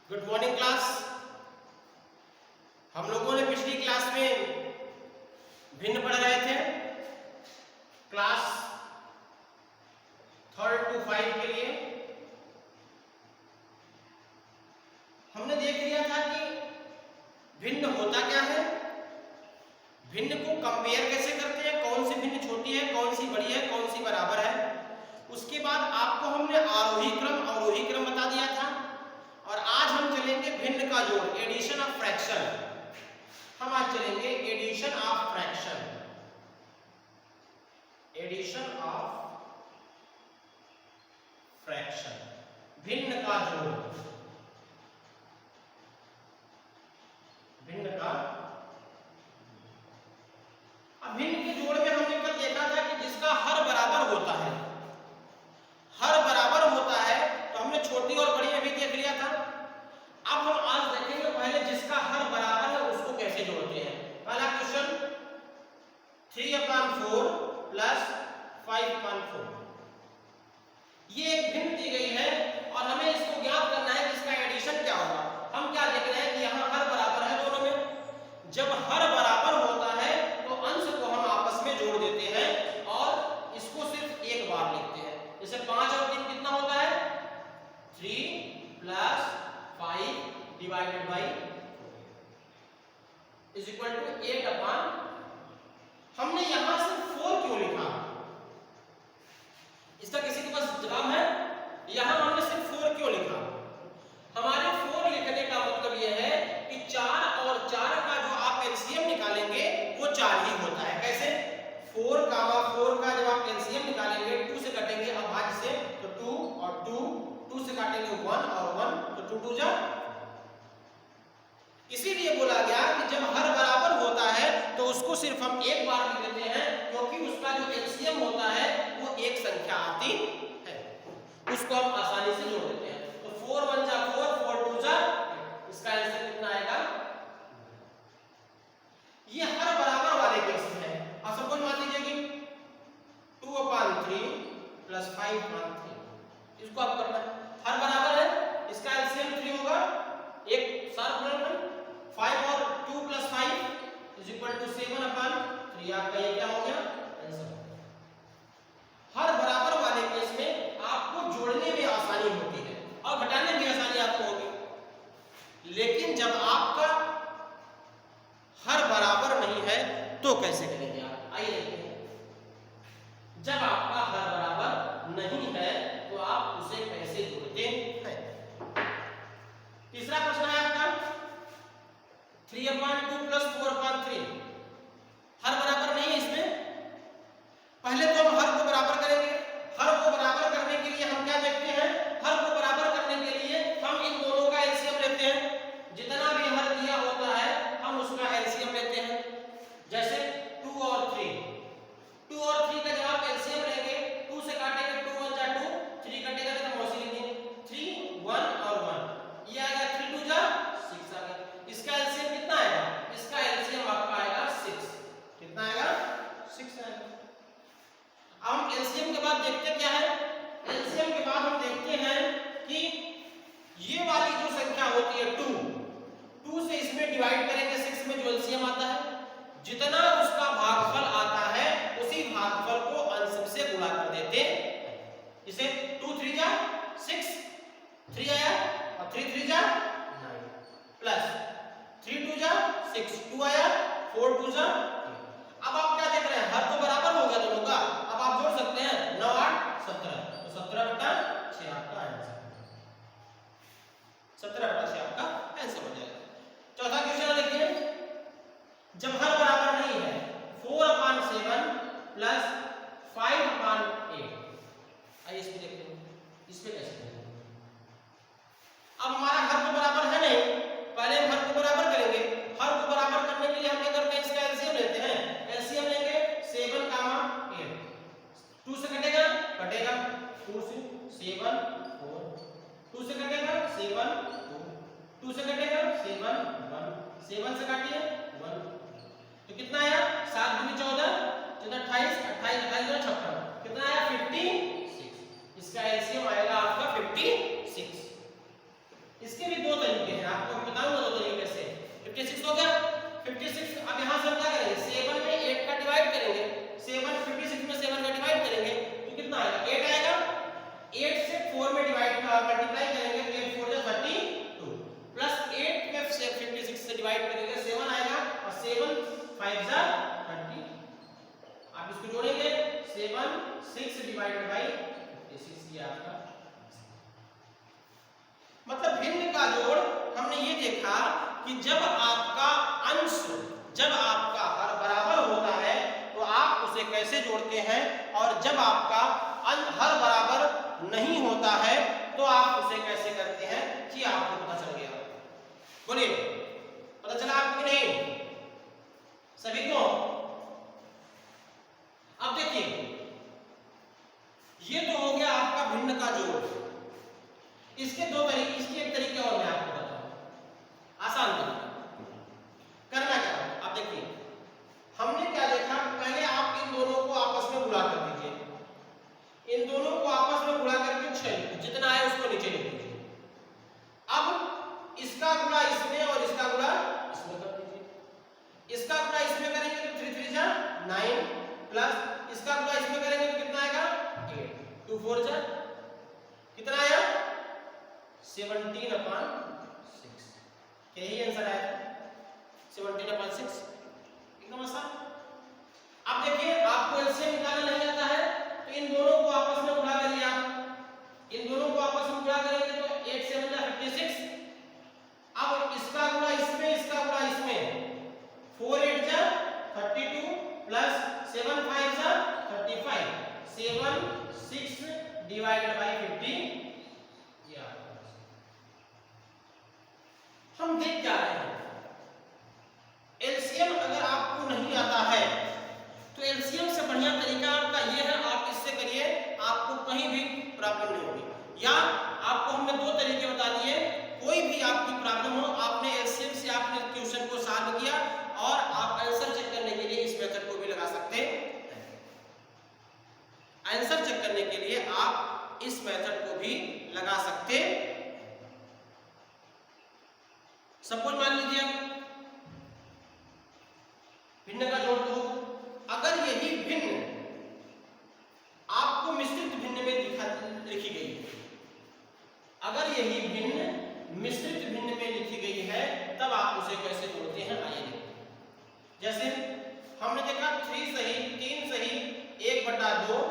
Good morning class. हम लोगों ने पिछली क्लास में भिन्न पढ़ रहे थे। क्लास 3rd to 5 के लिए हमने देख लिया था कि भिन्न होता क्या है, भिन्न को कंपेयर कैसे करते हैं, कौन सी भिन्न छोटी है, कौन सी बड़ी है, कौन सी बराबर है। उसके बाद आपको हमने आरोही क्रम अवरोही क्रम बता दिया था। और आज हम चलेंगे भिन्न का जोड़, एडिशन ऑफ फ्रैक्शन। हम आज चलेंगे addition of fraction, addition of fraction, भिन्न का जोड़, भिन्न का। अब भिन्न के जोड़ में हमने कल देखा था कि जिसका हर बराबर होता है, हर बराबर होता है, तो हमने छोटी और बड़ी में भी देख लिया था। अब हम आज देखेंगे पहले जिसका हर बराबर है उसको कैसे जोड़ते हैं। पहला क्वेश्चन 3/4 प्लस 5/4, ये एक भिन्न दी गई है और हमें इसको ज्ञात करना है कि इसका एडिशन क्या होगा। हम क्या देख रहे हैं कि यहाँ हर बराबर है दोनों में। जब हर बराबर होता है तो अंश को हम आपस में जोड़ देते हैं और इसको सिर्फ एक बार लिखते हैं। जैसे 5 और 3 कितना होता है, 3 plus 5 divided by 4 is equal to 8/। हमने यहां सिर्फ 4 क्यों लिखा, इसका किसी के पास जवाब है? यहां हमने सिर्फ 4 क्यों लिखा? हमारे 4 लिखने का मतलब यह है कि 4 और 4 का जो आप एलसीएम निकालेंगे वो 4 ही होता है। कैसे? 4 का जब आप एलसीएम निकालेंगे 2 से कटेंगे अभाज्य से, तो 2 और 2 से काटेंगे 1 और 1, तो 2 2 जा। इसीलिए बोला गया कि जब हर बराबर होता है तो उसको सिर्फ हम एक बार लिख देते हैं, क्योंकि उसका जो एलसीएम होता है वो एक संख्या आती है, उसको हम आसानी से जोड़ देते हैं। तो 4 1 जा 4, 4 2 जा, इसका आंसर कितना आएगा? ये हर बराबर वाले केस में है। अब सपोज मान लीजिए कि 2/3 प्लस 5/3, इसको आप करना है, हर बराबर है, इसका एलसीएम 3 होगा, एक साथ गुणनफल 5 और 2 प्लस 5 इज इक्वल टू 7/3। आपका ये क्या हो गया? आंसर। हर बराबर वाले केस में आपको जोड़ने में आसानी होती है और घटाने में आसानी आपको होगी। लेकिन जब आपका हर बराबर नहीं है तो कैसे करेंगे आप? आइए देखते हैं। जब आपका हर बराबर नहीं है तो आप उसे कैसे जोड़ते हैं। तीसरा प्रश्न है आपका 3/2 प्लस 4/3, हर बराबर नहीं है इसमें। पहले तो हम हर को बराबर करेंगे। हर को बराबर करने के लिए हम क्या देखते हैं? हर को बराबर करने के लिए हम इन दोनों का एलसीएम लेते हैं। जितना भी हर दिया होता है हम उसका एलसीएम लेते हैं। जैसे 2 और 3, 2 और 3 का जब आप एलसीएम लेंगे, 2 से काटेंगे 2 1 जा 2, 3 कटेगा तो मौसी लेंगे 3 1 और 1, ये आएगा 3 2 जा 6 आ गया। इसका एलसीएम कितना आएगा? इसका एलसीएम आपका आएगा 6। कितना आएगा? 6 आएगा। हम एलसीएम के बाद देखते क्या है? एलसीएम के बाद हम देखते हैं कि ये वाली जो संख्या होती है 2 से इसमें डिवाइड करेंगे 6 में जो एलसीएम आता है, जितना उसका भागफल आता है उसी भागफल को अंश से गुणा कर देते हैं। इसे 2 3 जा 6, 3 आया और 3 3 जा 9 प्लस 3 2 जा 6, 2 आया, 4 2 जा। अब आप क्या देख रहे हैं? हर तो बराबर हो गया दोनों का। अब आप जोड़ सकते हैं 9 8 17, तो 17/6 आपका आंसर, 17/6 आपका आंसर हो जाएगा। चौथा क्वेश्चन देखिए, जब हर बराबर नहीं है 4/7 प्लस 5/8, आइए इसको देखते हैं, इसमें कैसे करेंगे। अब हमारा हर तो बराबर है नहीं, पहले हम हर को बराबर करेंगे। हर को बराबर करने के लिए हम क्या करते हैं? इसका एलसीएम लेते हैं। एलसीएम लेंगे 7/8, 2 से कटेगा 2 से 7 4, 2 से कटेगा 7 2, 2 से कटेगा 7 1, 7 से काटिए 1, तो कितना आया? 7 दूनी 14, 28 28 28 56, कितना आया? 56। इसका एलसीएम आएगा आपका 56। इसके भी दो तरीके अब यहाँ से हम क्या करेंगे 7 में 8 का डिवाइड करेंगे 7 56 में 7 का डिवाइड करेंगे तो कितना आएगा 8 आएगा 8 से 4 में डिवाइड मल्टीप्लाई करेंगे तो 8 4 जा 32 प्लस 8 में 56 से डिवाइड करेंगे 7 आएगा और 7 5 जा 30 आप इसको जोड़ेंगे 7 6 डिवाइडेड बाय 56 ये आपका मतलब भिन्न का जोड़ हमने ये देखा कि जब आपका अंश जब आपका हर बराबर होता है तो आप उसे कैसे जोड़ते हैं और जब आपका हर बराबर नहीं होता है तो आप उसे कैसे करते हैं कि आपको पता चल गया बोलिए पता चला आपको कि नहीं सभी को अब देखिए ये तो हो गया आपका भिन्न का जोड़ इसके एक तरीके और मैं आपको बताऊं आसान तरीका करना क्या आप देखिए हमने क्या देखा पहले आप इन दोनों को आपस में गुणा कर दीजिए इन दोनों को आपस में गुणा करके 6 जितना आए उसको नीचे लिख दीजिए अब इसका गुणा इसमें और इसका गुणा इसमें कर दीजिए इसका गुणा इसमें करेंगे तो 3 3 जा 9 प्लस इसका गुणा इसमें करेंगे तो कितना आएगा 8 2 4 जा कितना आया 17/6 यही आंसर आया 17/6 एकदम आसान अब देखिए आपको एलसीएम निकालना नहीं आता है तो इन दोनों को आपस में गुणा करिए आप इन दोनों को आपस में गुणा करेंगे तो 8 7 जा 56 अब इसका गुणा इसमें इसका गुणा इसमें 4 8 जा 32 प्लस 7 5 जा 35 7 6 डिवाइडेड बाय 50 हम देख क्या रहे हैं एलसीएम अगर आपको नहीं आता है तो एलसीएम से बढ़िया तरीका आपका ये है आप इससे करिए आपको कहीं भी प्रॉब्लम नहीं होगी या आपको हमने दो तरीके बता दिए कोई भी आपकी प्रॉब्लम हो आपने एलसीएम से आपने क्वेश्चन को सॉल्व किया और आप आंसर चेक करने के लिए इस मेथड को भी लगा सकते हैं आंसर चेक करने के लिए आप इस मेथड को भी लगा सकते हैं सपोज मान लीजिए भिन्न का जोड़ दो अगर यही भिन्न आपको मिश्रित भिन्न में लिखी गई है अगर यही भिन्न मिश्रित भिन्न में लिखी गई है तब आप उसे कैसे जोड़ते हैं आइए देखते जैसे हमने देखा 3 सही 3 सही 1/2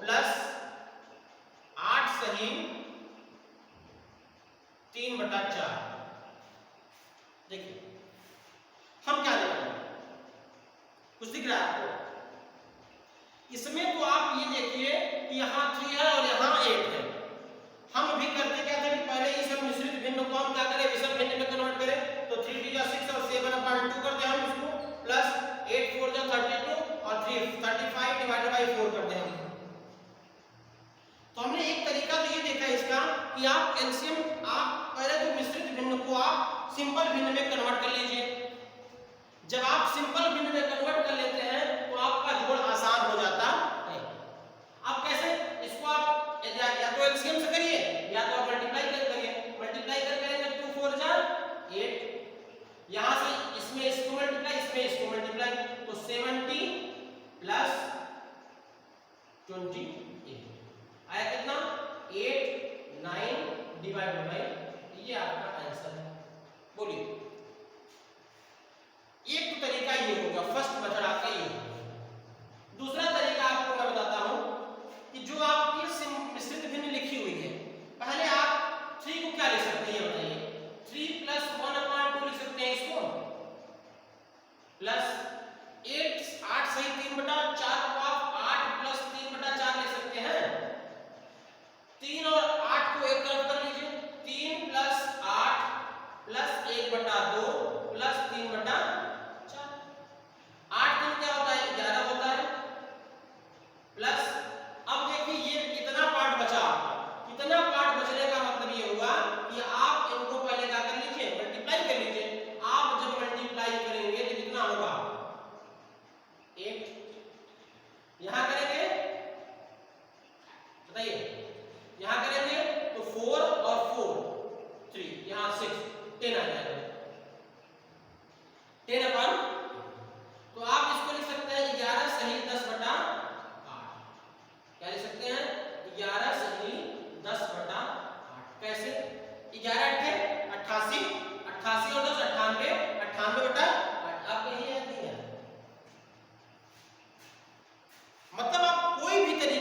प्लस 8 सही 3/4 देखिए हम क्या देख रहे हैं कुछ दिख रहा है आपको इसमें तो आप ये देखिए कि यहाँ 3 है और यहाँ 8 है हम भी करते क्या थे कि पहले इस मिश्रित भिन्न को हम क्या करें विषम भिन्न में कन्वर्ट करें तो 3 3 जा 6 और 7/2 कर दें हम इसको प्लस 8 4 जा 32 और 3 35 डिवाइडेड बाय 4 कर दें हम तो हमने एक तरीका तो ये देखा इसका कि आप एलसीएम आप पहले तो मिश्रित भिन्न को आप सिंपल भिन्न में कन्वर्ट कर लीजिए जब आप सिंपल भिन्न में कन्वर्ट कर लेते हैं तो आपका जोड़ आसान हो जाता है आप कैसे इसको आप या तो एलसीएम से करिए या तो आप मल्टीप्लाई कर करेंगे 2 4 जा 8 यहां से इसमें इसको मल्टीप्लाई तो 70 प्लस 28 आया कितना 8 9 डिवाइडेड बाय ये आपका आंसर है बोलिए एक तो तरीका ये होगा फर्स्ट मेथड आपका ये दूसरा तरीका आपको मैं बताता हूं कि जो आपकी मिश्रित भिन्न लिखी हुई है पहले आप 3 को क्या लिख सकते हैं ये बताइए 3 प्लस 1/2 लिख सकते हैं इसको प्लस 8 सही 3/4 को आप 8 प्लस 3/4 लिख सकते हैं 3 और 8 को एक तरफ कर लीजिए 3 प्लस 8 प्लस 1/2 प्लस 3/4 8 3 क्या होता है 11 होता है प्लस अब देखिए ये कितना पार्ट बचा कितना पार्ट बचने का मतलब ये हुआ कि आप इनको पहले क्या कर लीजिए मल्टीप्लाई कर लीजिए आप जब मल्टीप्लाई करेंगे तो कितना होगा 8 यहां करेंगे बताइए यहां करेंगे तो 4 और 4 3 यहां 6 10 आ जाएगा 10/4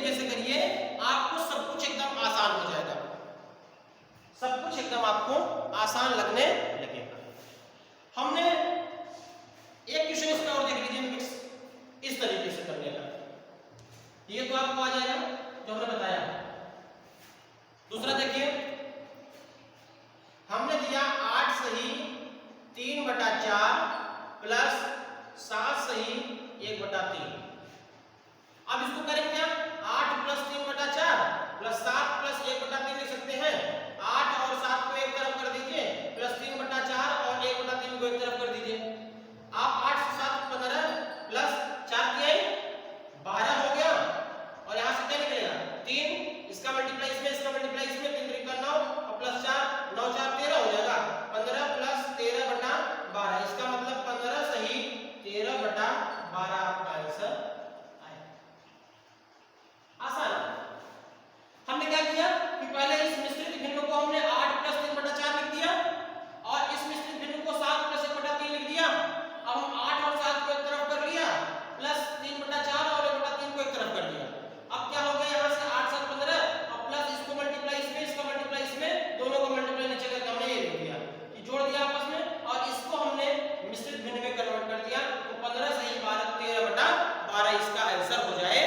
तरीके से करिए, आपको सब कुछ एकदम आसान हो जाएगा, सब कुछ एकदम आपको आसान लगने लगेगा। हमने एक क्वेश्चन इसका और देख लीजिए, मिक्स इस तरीके से करने का, ये तो आपको आ जाएगा जो हमने बताया। दूसरा देखिए, हमने दिया 8 सही 3/4 प्लस 7 सही 1/3। अब इसको करें क्या, 8 प्लस 3/4 प्लस 7 प्लस 1/3 लिख सकते हैं। 8 और 7 को एक तरफ कर दीजिए, प्लस 3/4 और 1/3 को एक तरफ कर दीजिए। आप 8 से 7 15 प्लस 4 किए 12 हो गया, और यहाँ से क्या निकलेगा 3, इसका मल्टीप्लाई इसमें, इसका मल्टीप्लाई इसमें, 3 3 का 9 और प्लस 4, 9 4 13 हो जाएगा। 15 प्लस 13/12, इसका मतलब 15 सही 13/12 आपका आंसर आया। आसान। हमने क्या किया कि पहले इस मिश्रित भिन्न को हमने 8 प्लस 3/4 लिख दिया, और इस मिश्रित भिन्न को 7 प्लस 1/3 लिख दिया। अब हम 8 और 7 को एक तरफ कर लिया, प्लस 3/4 और 1/3 को एक तरफ कर दिया। अब क्या हो गया, यहाँ से 8 7 15 और प्लस इसको मल्टीप्लाई इसमें, इसका मल्टीप्लाई इसमें, दोनों को मल्टीप्लाई नीचे करके हमने ये लिख दिया कि जोड़ दिया आपस में, और इसको हमने मिश्रित भिन्न में कन्वर्ट कर दिया। तो 15 सही 12 13/12 इसका आंसर हो जाए।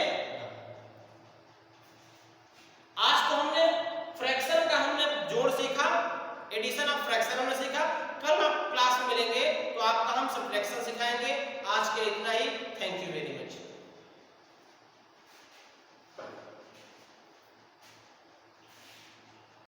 आज तो हमने फ्रैक्शन का हमने जोड़ सीखा, एडिशन ऑफ फ्रैक्शन हमने सीखा। कल आप क्लास में मिलेंगे तो आपका हम सब्ट्रैक्शन सिखाएंगे। आज के लिए इतना ही। Thank you very much.